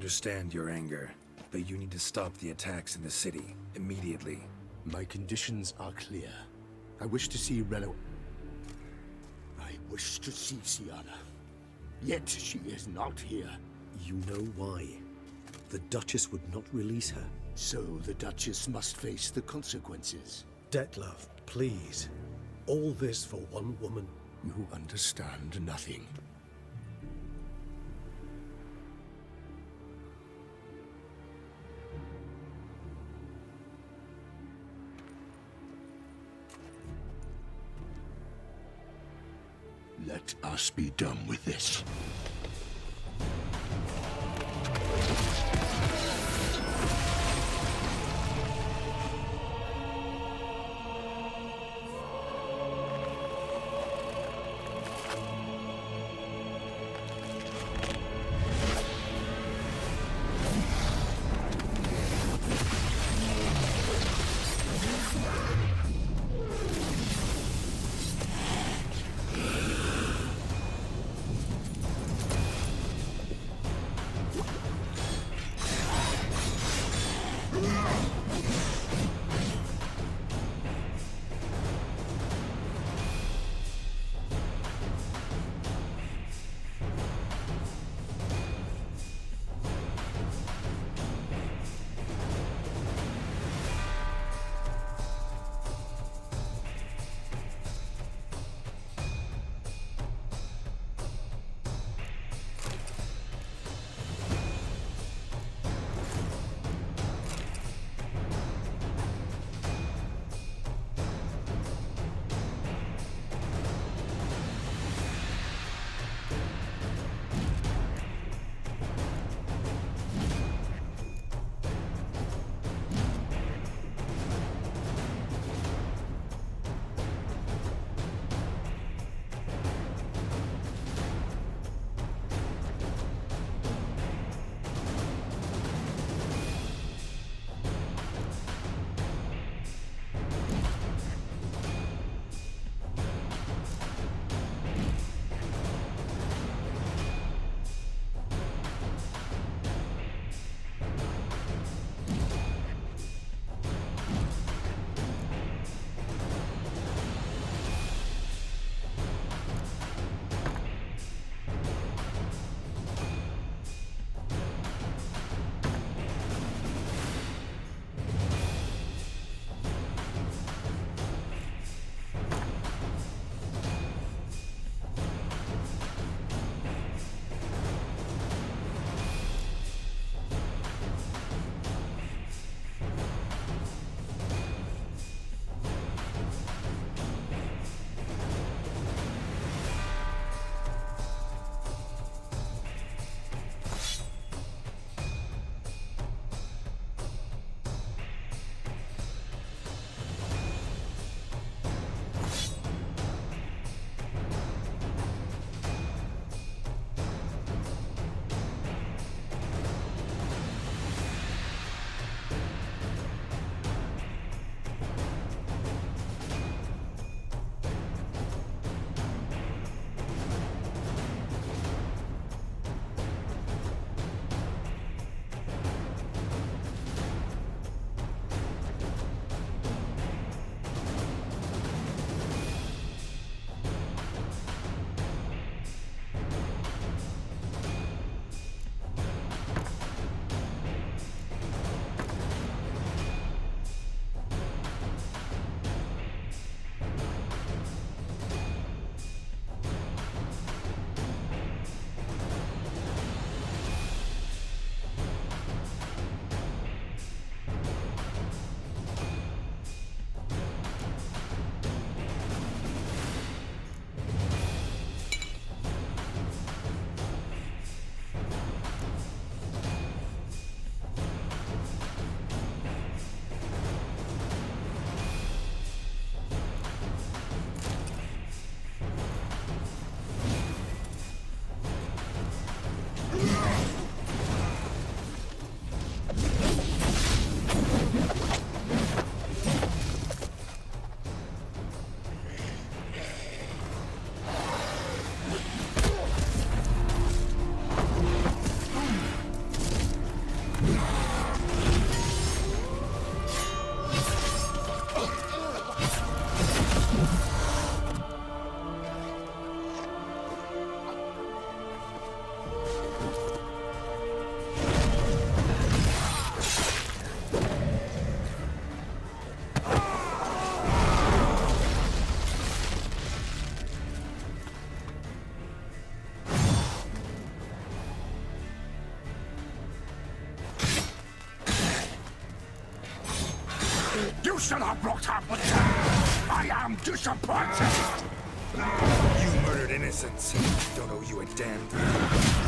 understand your anger, but you need to stop the attacks in the city immediately. My conditions are clear. I wish to see Relo. I wish to see Siana. Yet she is not here. You know why. The Duchess would not release her. So the Duchess must face the consequences. Detlef, please. All this for one woman. You understand nothing. Let us be done with this. should have brought up with her. I am disappointed. You murdered innocents. Don't owe you a damn thing.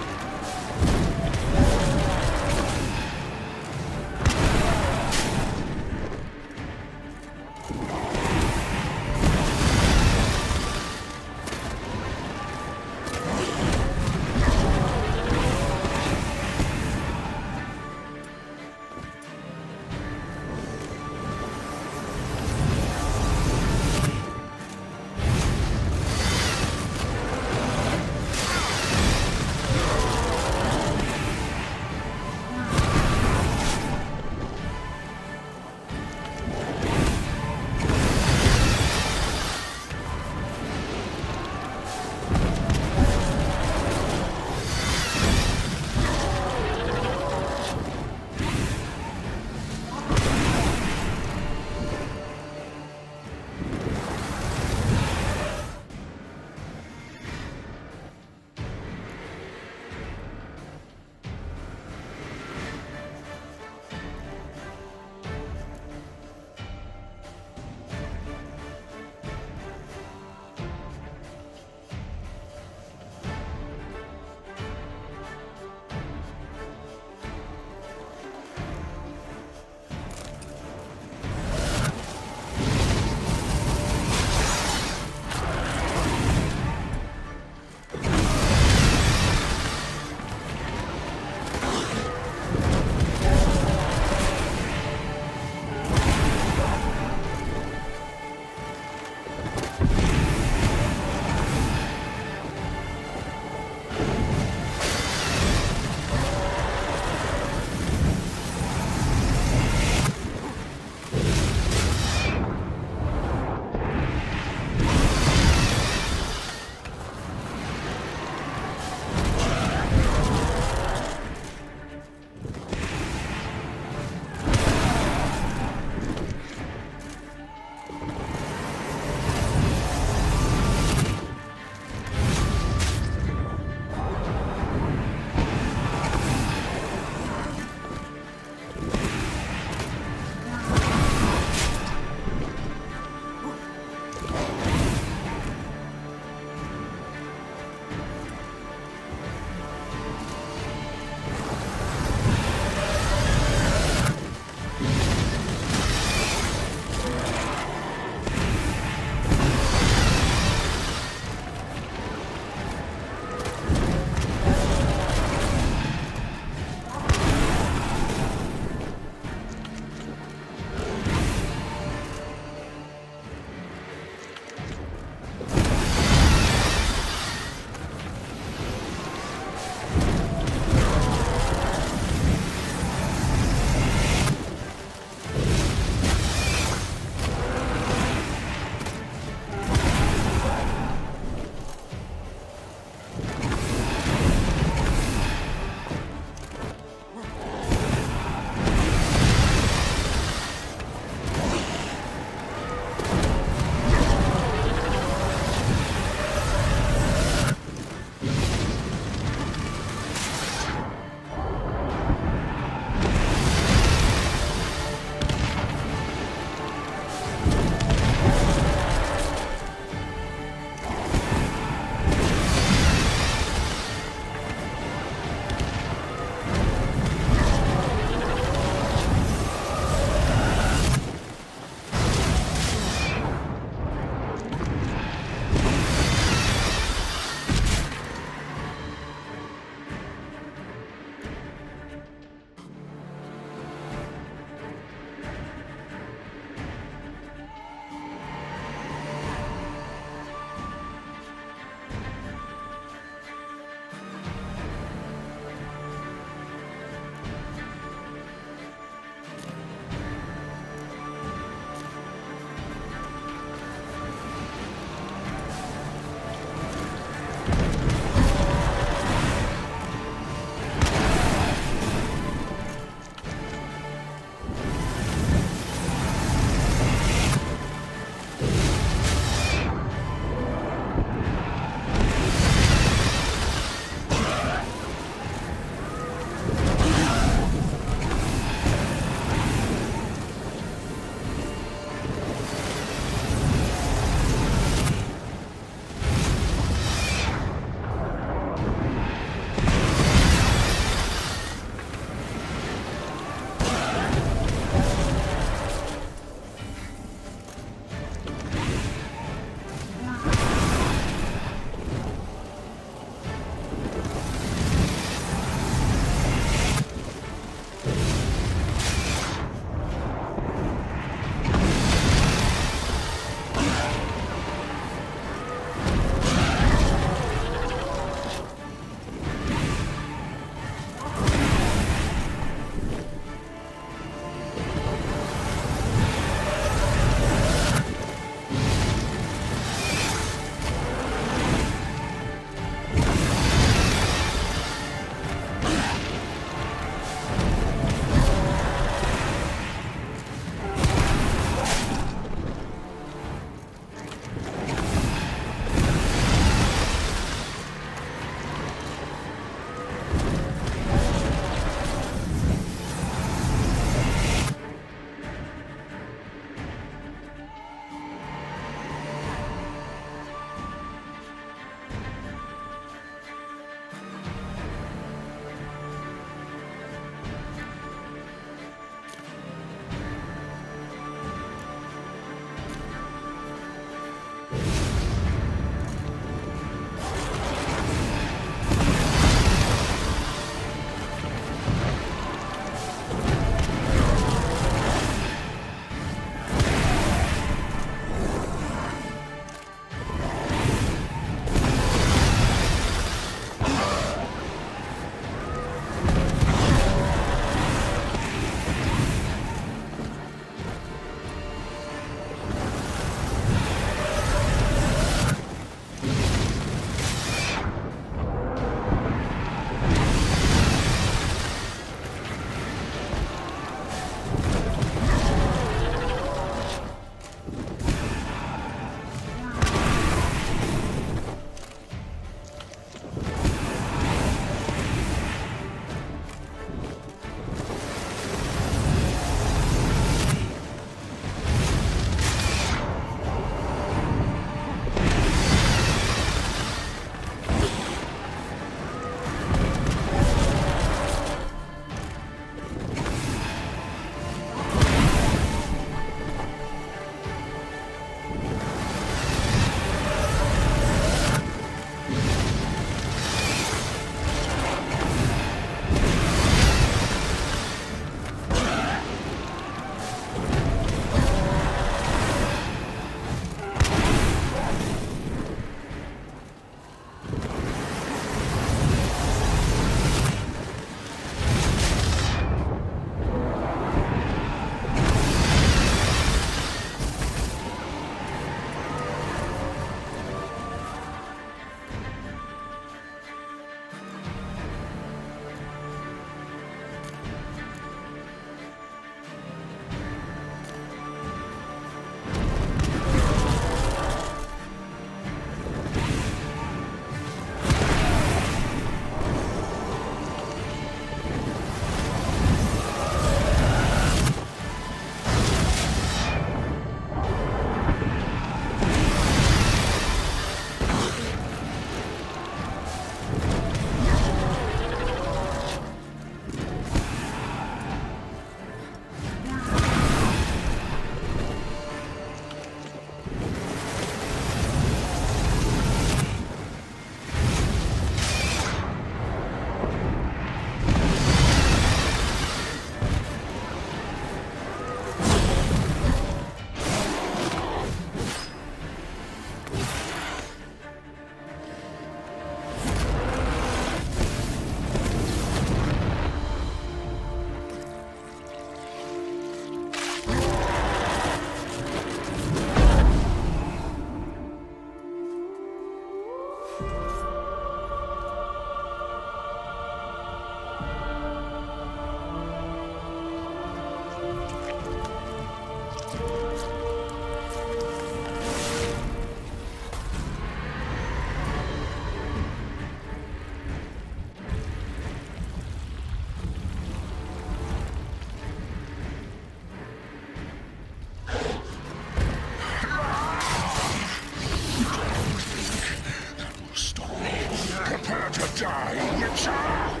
Prepare to die, Witcher!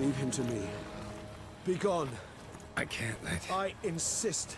Leave him to me. Be gone. I can't let... I insist.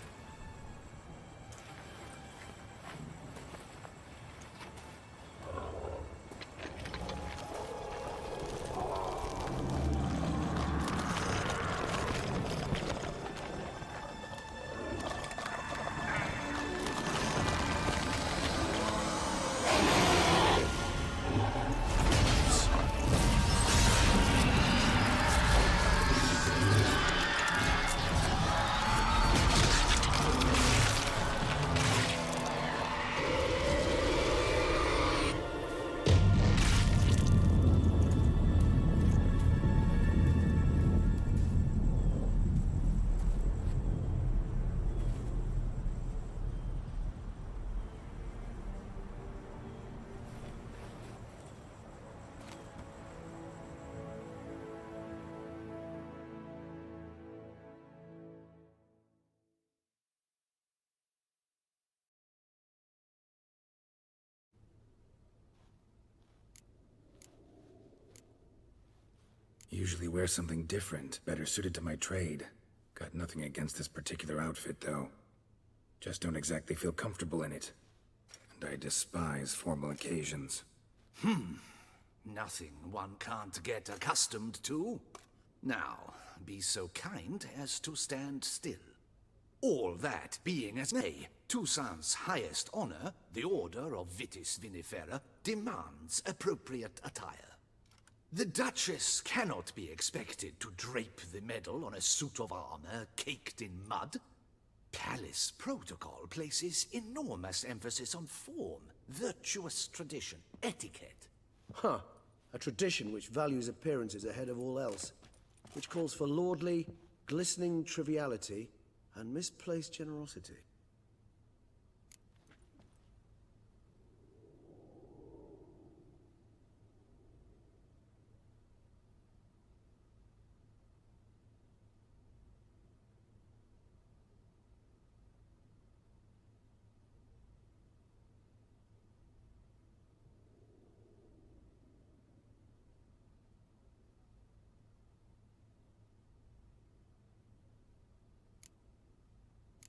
usually wear something different, better suited to my trade. Got nothing against this particular outfit, though. Just don't exactly feel comfortable in it. And I despise formal occasions. Nothing one can't get accustomed to. Now, be so kind as to stand still. All that being as may, Toussaint's highest honor, the Order of Vitis Vinifera, demands appropriate attire. The Duchess cannot be expected to drape the medal on a suit of armor caked in mud. Palace protocol places enormous emphasis on form, virtuous tradition, etiquette. Huh. A tradition which values appearances ahead of all else. Which calls for lordly, glistening triviality and misplaced generosity.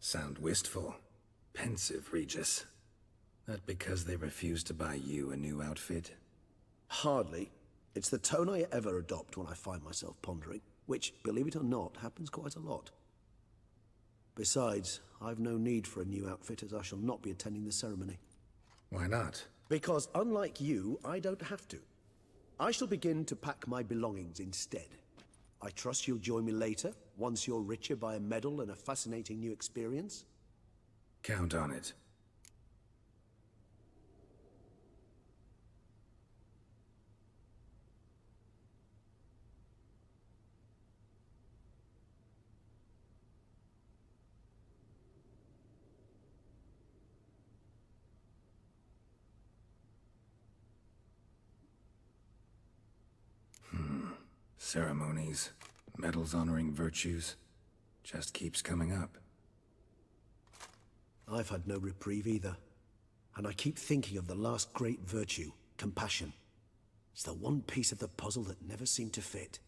Sound wistful. Pensive, Regis. That because they refused to buy you a new outfit? Hardly. It's the tone I ever adopt when I find myself pondering, which, believe it or not, happens quite a lot. Besides, I've no need for a new outfit as I shall not be attending the ceremony. Why not? Because unlike you, I don't have to. I shall begin to pack my belongings instead. I trust you'll join me later, once you're richer by a medal and a fascinating new experience? Count on it. Ceremonies, medals honoring virtues, just keeps coming up. I've had no reprieve either. And I keep thinking of the last great virtue, compassion. It's the one piece of the puzzle that never seemed to fit.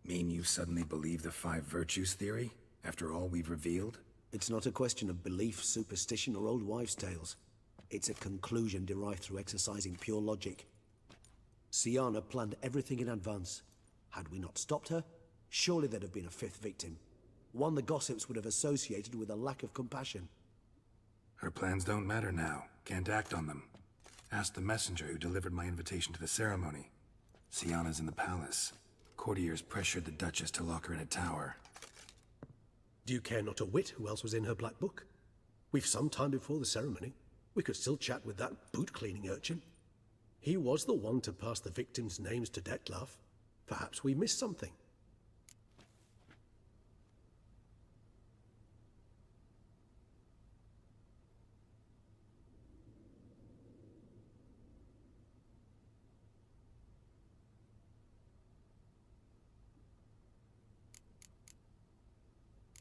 Mean you suddenly believe the 5 virtues theory, after all we've revealed? It's not a question of belief, superstition, or old wives' tales. It's a conclusion derived through exercising pure logic. Siana planned everything in advance. Had we not stopped her, surely there'd have been a 5th victim. One the gossips would have associated with a lack of compassion. Her plans don't matter now. Can't act on them. Ask the messenger who delivered my invitation to the ceremony. Siana's in the palace. Courtiers pressured the Duchess to lock her in a tower. Do you care not a whit who else was in her black book? We've some time before the ceremony. We could still chat with that boot-cleaning urchin. He was the one to pass the victims' names to Detlef. Perhaps we missed something.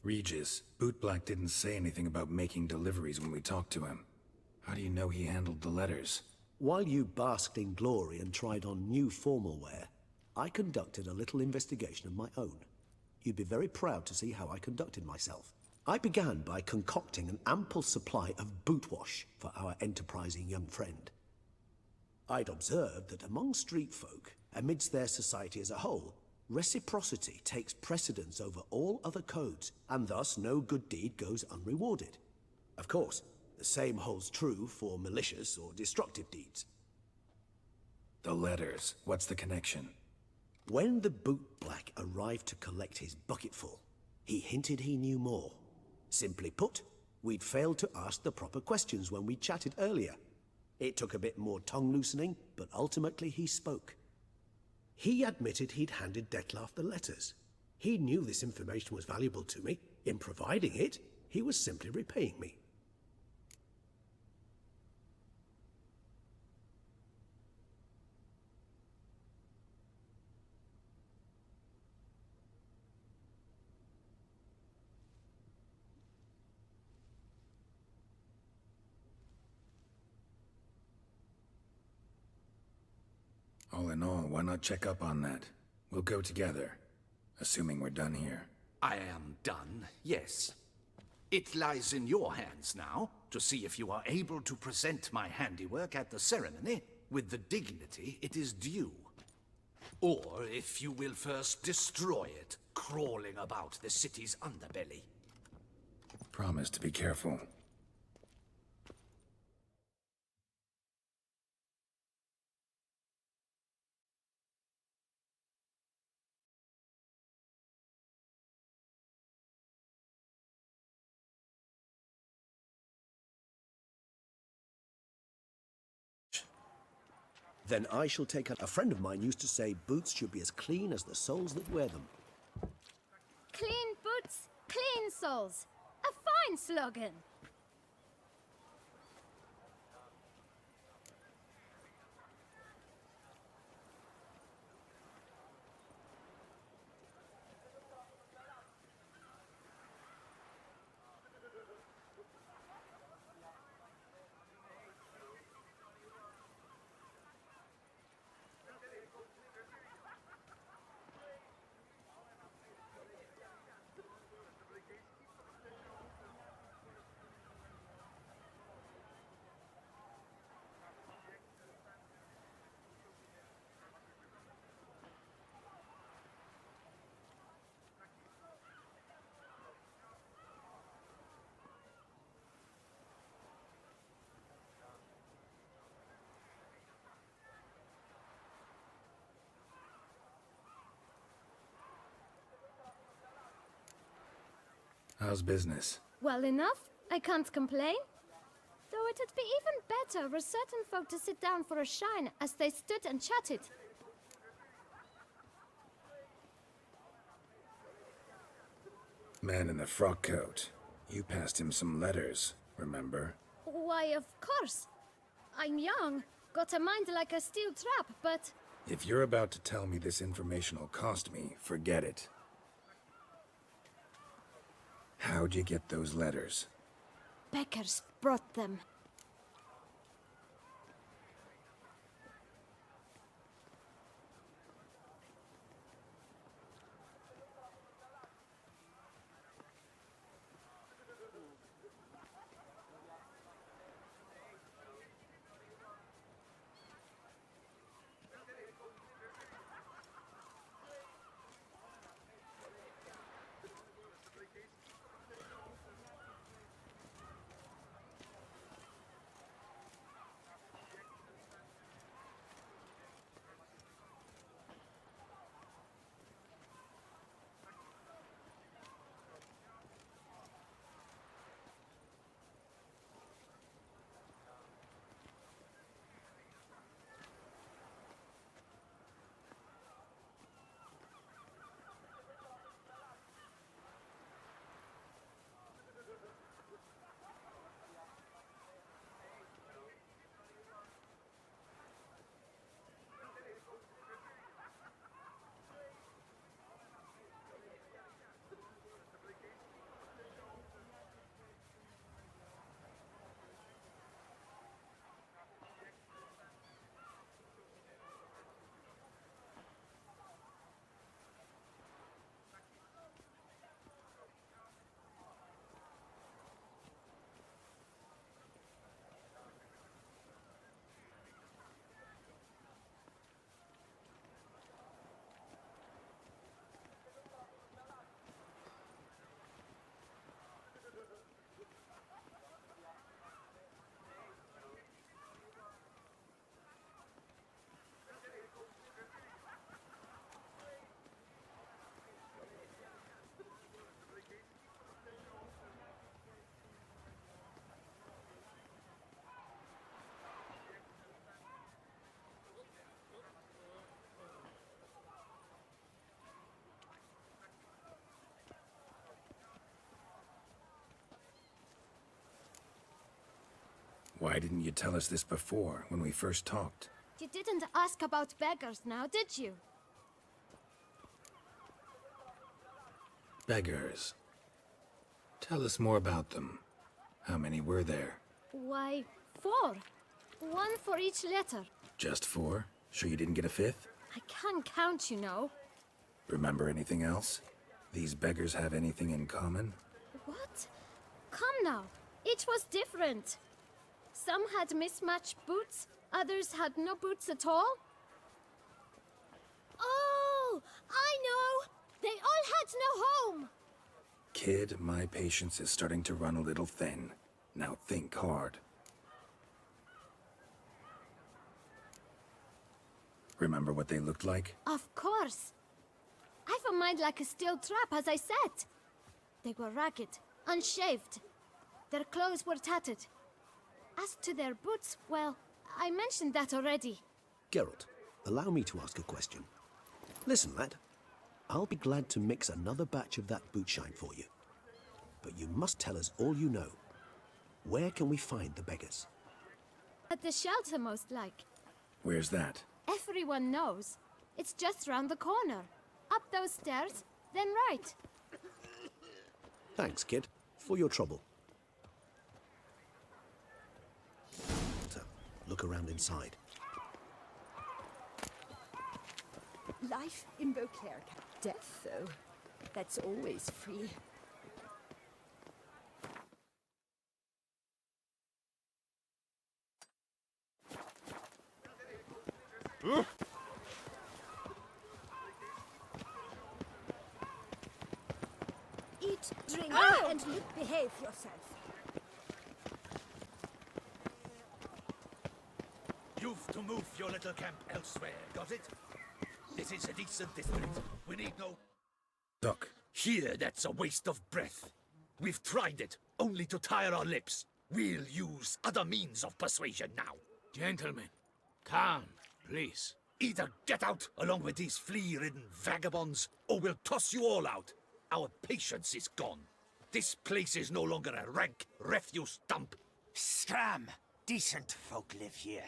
Regis, Bootblack didn't say anything about making deliveries when we talked to him. How do you know he handled the letters? While you basked in glory and tried on new formal wear, I conducted a little investigation of my own. You'd be very proud to see how I conducted myself. I began by concocting an ample supply of boot wash for our enterprising young friend. I'd observed that among street folk, amidst their society as a whole, reciprocity takes precedence over all other codes, and thus no good deed goes unrewarded. Of course, the same holds true for malicious or destructive deeds. The letters. What's the connection? When the bootblack arrived to collect his bucketful, he hinted he knew more. Simply put, we'd failed to ask the proper questions when we chatted earlier. It took a bit more tongue-loosening, but ultimately he spoke. He admitted he'd handed Detlef the letters. He knew this information was valuable to me. In providing it, he was simply repaying me. All in all, why not check up on that? We'll go together, assuming we're done here. I am done, yes. It lies in your hands now to see if you are able to present my handiwork at the ceremony with the dignity it is due. Or if you will first destroy it, crawling about the city's underbelly. Promise to be careful. Then I shall take a friend of mine used to say boots should be as clean as the soles that wear them. Clean boots, clean soles. A fine slogan. How's business? Well enough. I can't complain. Though it'd be even better were certain folk to sit down for a shine as they stood and chatted. Man in the frock coat. You passed him some letters, remember? Why, of course. I'm young, got a mind like a steel trap, but... If you're about to tell me this information will cost me, forget it. How'd you get those letters? Beggars brought them. Why didn't you tell us this before, when we first talked? You didn't ask about beggars now, did you? Beggars. Tell us more about them. How many were there? Why, 4. One for each letter. Just 4? Sure you didn't get a 5th? I can't count, you know. Remember anything else? These beggars have anything in common? What? Come now. Each was different. Some had mismatched boots, others had no boots at all. Oh, I know! They all had no home! Kid, my patience is starting to run a little thin. Now think hard. Remember what they looked like? Of course. I've a mind like a steel trap, as I said. They were ragged, unshaved. Their clothes were tattered. As to their boots, well, I mentioned that already. Geralt, allow me to ask a question. Listen, lad. I'll be glad to mix another batch of that boot shine for you. But you must tell us all you know. Where can we find the beggars? At the shelter, most like. Where's that? Everyone knows. It's just round the corner. Up those stairs, then right. Thanks, kid, for your trouble. So, look around inside. Life in Beauclair. Death, though. That's always free. Eat, drink, and behave yourself. You've to move your little camp elsewhere, got it? This is a decent district. We need no... Duck. Here, that's a waste of breath. We've tried it, only to tire our lips. We'll use other means of persuasion now. Gentlemen, calm, please. Either get out along with these flea-ridden vagabonds, or we'll toss you all out. Our patience is gone. This place is no longer a rank refuse dump. Scram! Decent folk live here.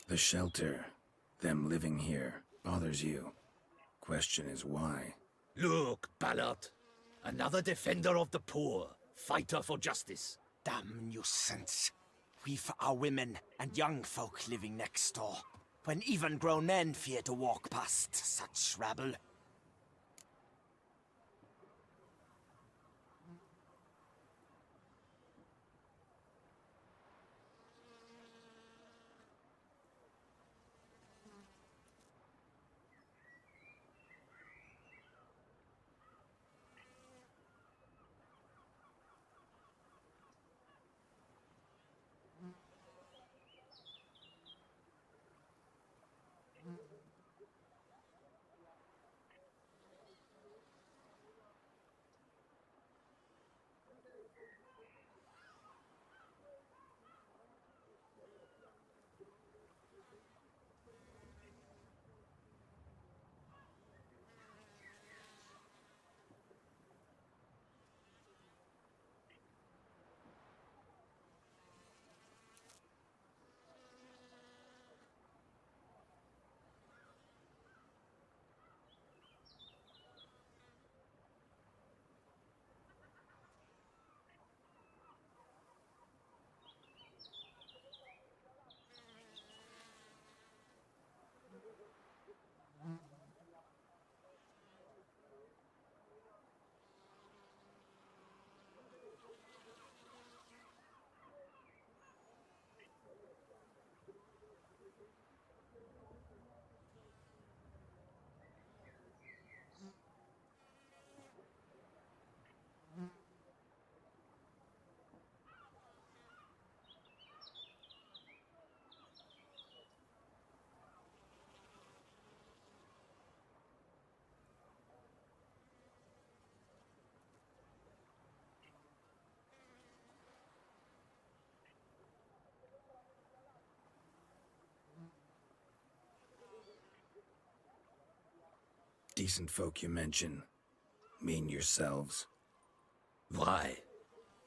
The shelter, them living here, bothers you. Question is why? Look, Ballard. Another defender of the poor. Fighter for justice. Damn nuisance. We've our women and young folk living next door, when even grown men fear to walk past such rabble. Decent folk you mention. Mean yourselves. Why?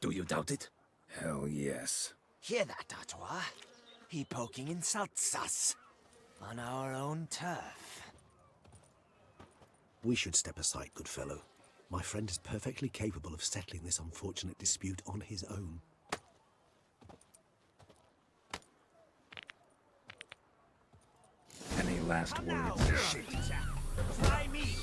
Do you doubt it? Hell yes. Hear that, Artois? He poking insults us. On our own turf. We should step aside, good fellow. My friend is perfectly capable of settling this unfortunate dispute on his own. Any last words? Try me!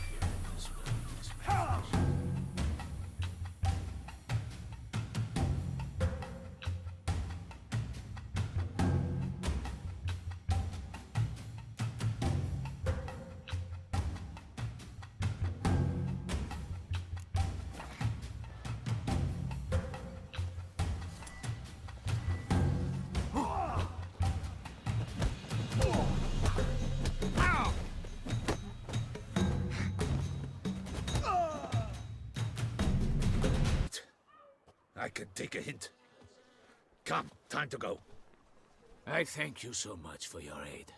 I can take a hint. Come, time to go. I thank you so much for your aid.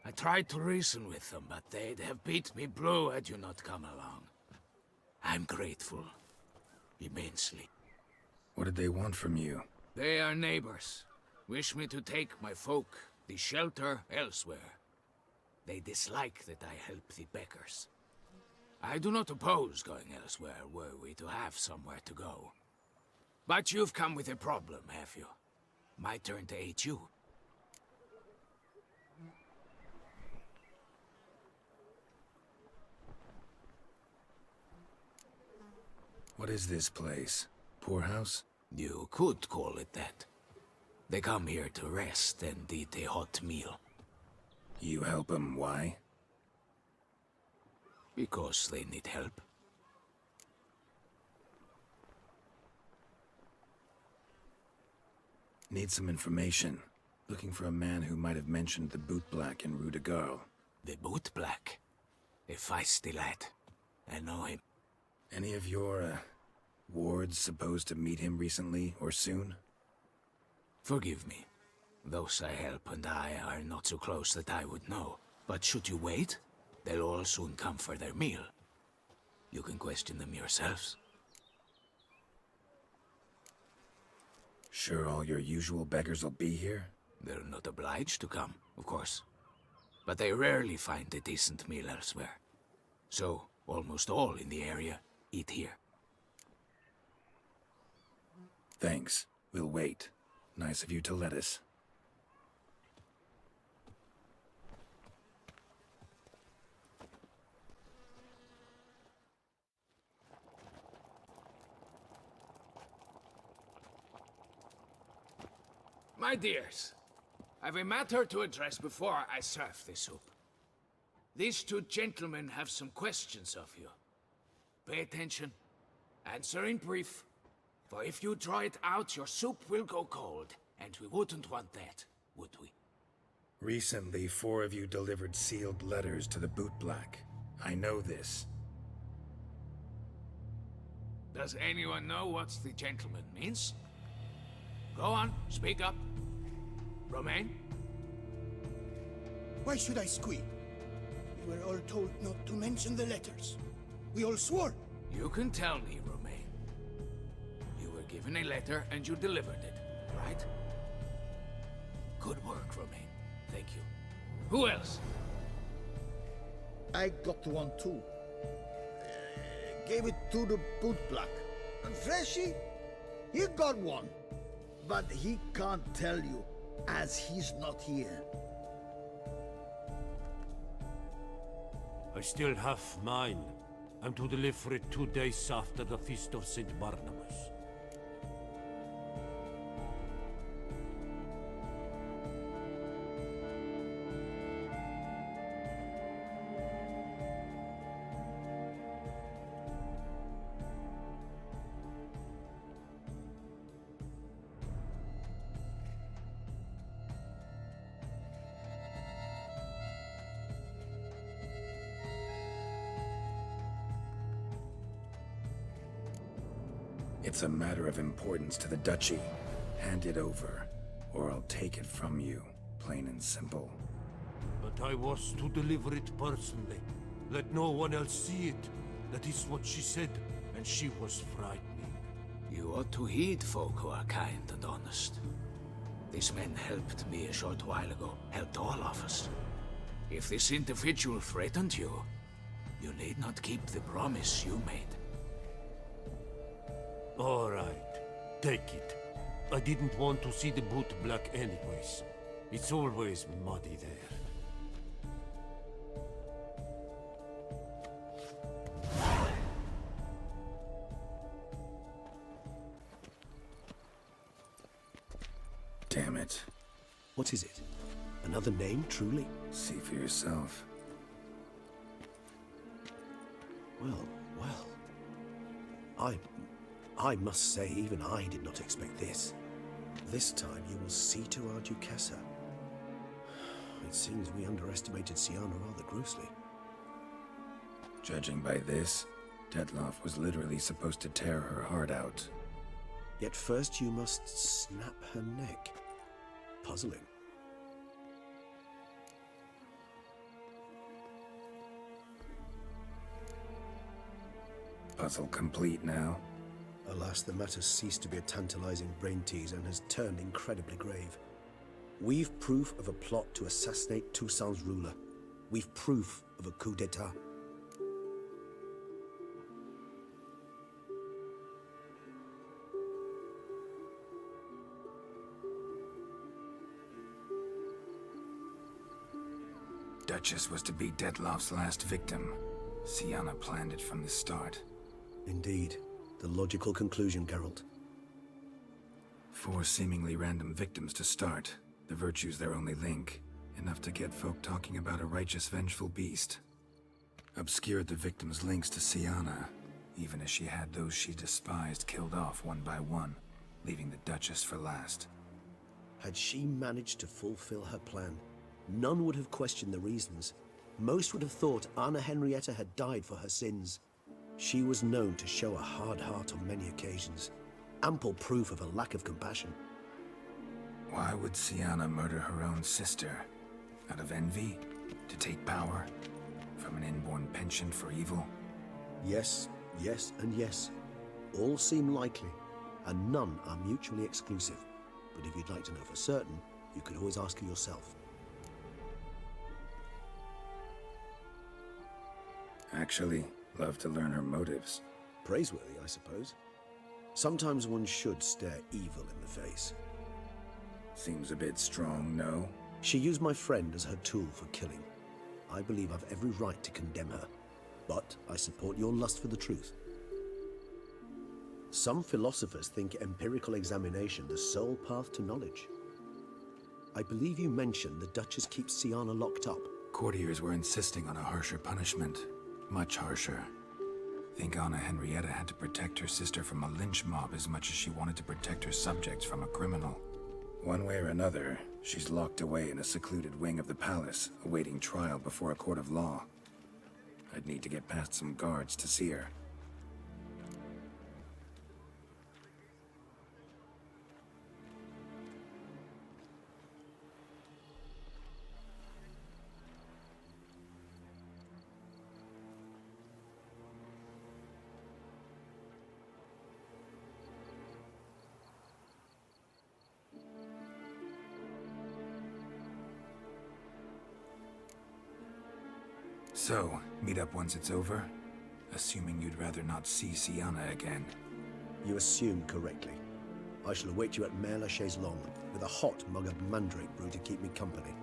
I tried to reason with them, but they'd have beat me blue had you not come along. I'm grateful. Immensely. What did they want from you? They are neighbors. Wish me to take my folk, the shelter, elsewhere. They dislike that I help the beggars. I do not oppose going elsewhere, were we to have somewhere to go. But you've come with a problem, have you? My turn to aid you. What is this place? Poorhouse? You could call it that. They come here to rest and eat a hot meal. You help them, why? Because they need help. Need some information. Looking for a man who might have mentioned the Boot Black in Rue de Garl. The Boot Black? A feisty lad. I know him. Any of your, wards supposed to meet him recently or soon? Forgive me. Those I help and I are not so close that I would know. But should you wait, they'll all soon come for their meal. You can question them yourselves. Sure all your usual beggars will be here? They're not obliged to come, of course. But they rarely find a decent meal elsewhere. So, almost all in the area eat here. Thanks. We'll wait. Nice of you to let us. My dears, I've a matter to address before I serve the soup. These two gentlemen have some questions of you. Pay attention. Answer in brief. For if you draw it out, your soup will go cold. And we wouldn't want that, would we? Recently, 4 of you delivered sealed letters to the Boot Black. I know this. Does anyone know what the gentleman means? Go on, speak up. Romain? Why should I squeal? We were all told not to mention the letters. We all swore. You can tell me, Romain. You were given a letter and you delivered it, right? Good work, Romain. Thank you. Who else? I got one too. Gave it to the Boot Black. And Freshy, he got one. But he can't tell you, as he's not here. I still have mine. I'm to deliver it 2 days after the Feast of St. Barnabas. It's a matter of importance to the Duchy. Hand it over, or I'll take it from you, plain and simple. But I was to deliver it personally. Let no one else see it. That is what she said, and she was frightening. You ought to heed folk who are kind and honest. This man helped me a short while ago, helped all of us. If this individual threatened you, you need not keep the promise you made. All right, take it. I didn't want to see the boot black anyways. It's always muddy there. Damn it. What is it? Another name, truly? See for yourself. Well, well. I must say, even I did not expect this. This time you will see to our Duchessa. It seems we underestimated Siana rather grossly. Judging by this, Detloff was literally supposed to tear her heart out. Yet first you must snap her neck. Puzzling. Puzzle complete now. Alas, the matter ceased to be a tantalizing brain tease and has turned incredibly grave. We've proof of a plot to assassinate Toussaint's ruler. We've proof of a coup d'etat. Duchess was to be Detloff's last victim. Siana planned it from the start. Indeed. The logical conclusion, Geralt. 4 seemingly random victims to start. The virtue's their only link. Enough to get folk talking about a righteous, vengeful beast. Obscured the victims' links to Siana, even as she had those she despised killed off one by one, leaving the Duchess for last. Had she managed to fulfill her plan, none would have questioned the reasons. Most would have thought Anna Henrietta had died for her sins. She was known to show a hard heart on many occasions. Ample proof of a lack of compassion. Why would Siana murder her own sister? Out of envy? To take power? From an inborn penchant for evil? Yes, yes, and yes. All seem likely, and none are mutually exclusive. But if you'd like to know for certain, you could always ask her yourself. Actually, love to learn her motives. Praiseworthy, I suppose. Sometimes one should stare evil in the face. Seems a bit strong, no? She used my friend as her tool for killing. I believe I've every right to condemn her, but I support your lust for the truth. Some philosophers think empirical examination the sole path to knowledge. I believe you mentioned the Duchess keeps Siana locked up. Courtiers were insisting on a harsher punishment. Much harsher. Think Anna Henrietta had to protect her sister from a lynch mob as much as she wanted to protect her subjects from a criminal. One way or another, she's locked away in a secluded wing of the palace, awaiting trial before a court of law. I'd need to get past some guards to see her. So, meet up once it's over? Assuming you'd rather not see Siana again. You assume correctly. I shall await you at Mare la Chaise Longue with a hot mug of mandrake brew to keep me company.